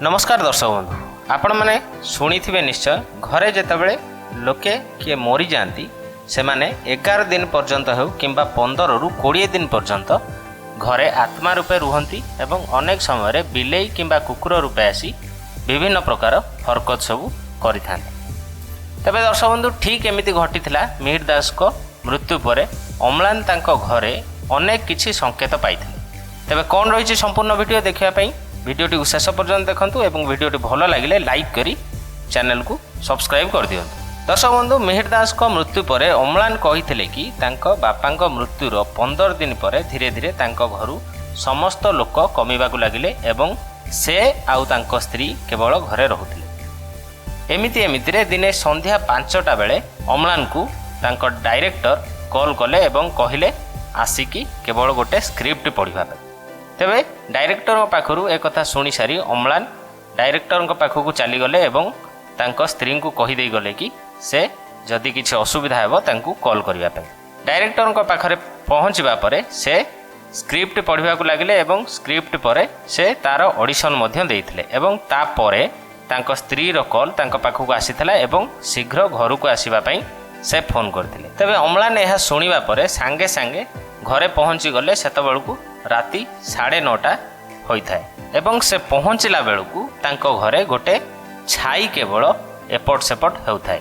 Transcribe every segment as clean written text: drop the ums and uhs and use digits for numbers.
नमस्कार दर्शक बंधु, आपण मैंने शुणी निश्चय घरे जितेबाला लोके किए मरी जाती से माने 11 दिन पर्यंत हो कि 15 रु 20 दिन पर्यंत घरे आत्मा रूपे रुहंती एवं अनेक समय बिलेई किंबा कुकुर रूपे आसी विभिन्न प्रकार हरकत सबू करि थांती। तबे दर्शक बंधु ठीक एमिति घटिथिला मिहिर दास को मृत्यु परे अम्लान तांको घरे अनेक किछि संकेत पाइथिले। तबे कौन रही संपूर्ण वीडियो देखिया पई वीडियोटी शेष पर्यंत देखंतु एवं वीडियोटी भल लगिले लाइक करी चैनल को सब्सक्राइब कर दियंतु। दर्शक बंधु मिहिर दास को मृत्यु परे अम्लान कहिथिले कि तांको बापांको मृत्युर 15 दिन परे धीरे धीरे तांको घरु समस्त लोक कमिबाकु लागिले एवं से आउ तांको स्त्री केवल घरे रहुथिले। एमिति एमिति रे दिने संध्या 5टा बेले अम्लान को तांको डायरेक्टर कॉल कले एवं कहिले आसिकी केवल गोटे स्क्रिप्ट पढ़िबा। तेबे डायरेक्टर पाखरु एक कथा सुनी सारी अम्लान डायरेक्टर पाखक चली गले एवं तांको स्त्री को कहीदे गले कि से जदि किसी असुविधा हेबो तांको कॉल करिबा पे। डायरेक्टर पाखरे पहुँचवा परे से स्क्रिप्ट पढ़िबा को लागिले एवं स्क्रिप्ट परे से तार ऑडिशन मध्य देइथिले एवं ता परे तांको स्त्री रो कॉल तांको पाखक आसीथिला एवं शीघ्र घर को आसीबा पई से फोन करथिले। तबे अम्लान यह सुनिबा परे सांगे सांगे घरे पहुँची गले। सेतबेलकु राति 9:30 होइथाय एवं से पहुँचला बेलकु तांको घरे गोटे छाई केवल एपट सेपट हेउथाय।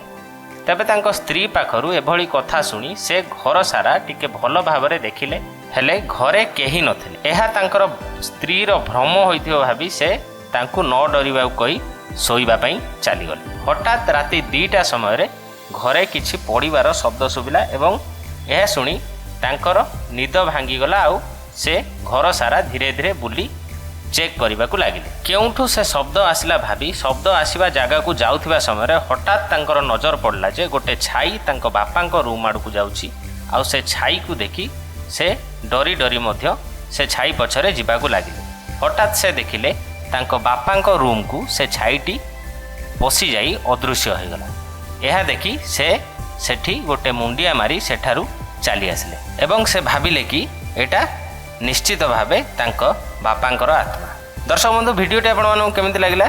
तबे तांको स्त्री पाखरु एभली कथा सुनी से घर सारा टिके भल भाबरे देखिले हेले घरे केही नथिले। एहा तांकर स्त्री रो भ्रम होइथियो भाबी से तांको न डरिबा कहि सोइबा पई चली गले। हठात राति 2टा समय रे घरे किछि पड़िबार शब्द सुबिला एवं यह शुणी तांकर निद भांगी गला। आउ से घर सारा धीरे धीरे बुली चेक करने को लगे केउठू से शब्द आसला भाभी शब्द आसवा जगह को जाउथिबा समय हठात तांकर नजर पड़ला जे गोटे छाई तांको बापांको रूम आड़ को जाउछि। आउ से छाई को देखी से डरी डरी मध्य से छाई पछरे जिबाकू लागिले। हठात से देखिले तांको बापांको रूम को से छाईटी पशि जाई अदृश्य हो गला। यह देखी से सेठी गोटे मुंडिया मारी सेठारु चली आसिले एवं से भाविले कि एटा निश्चित भावे तांको बापांकर आत्मा। दर्शक बंधु वीडियोटी आपको केमिति लागिला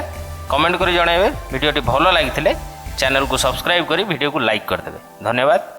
कमेंट करी जणाइबे। वीडियोटी भलो लागिथिले चैनल को सब्सक्राइब करी वीडियो को लाइक कर देबे। धन्यवाद।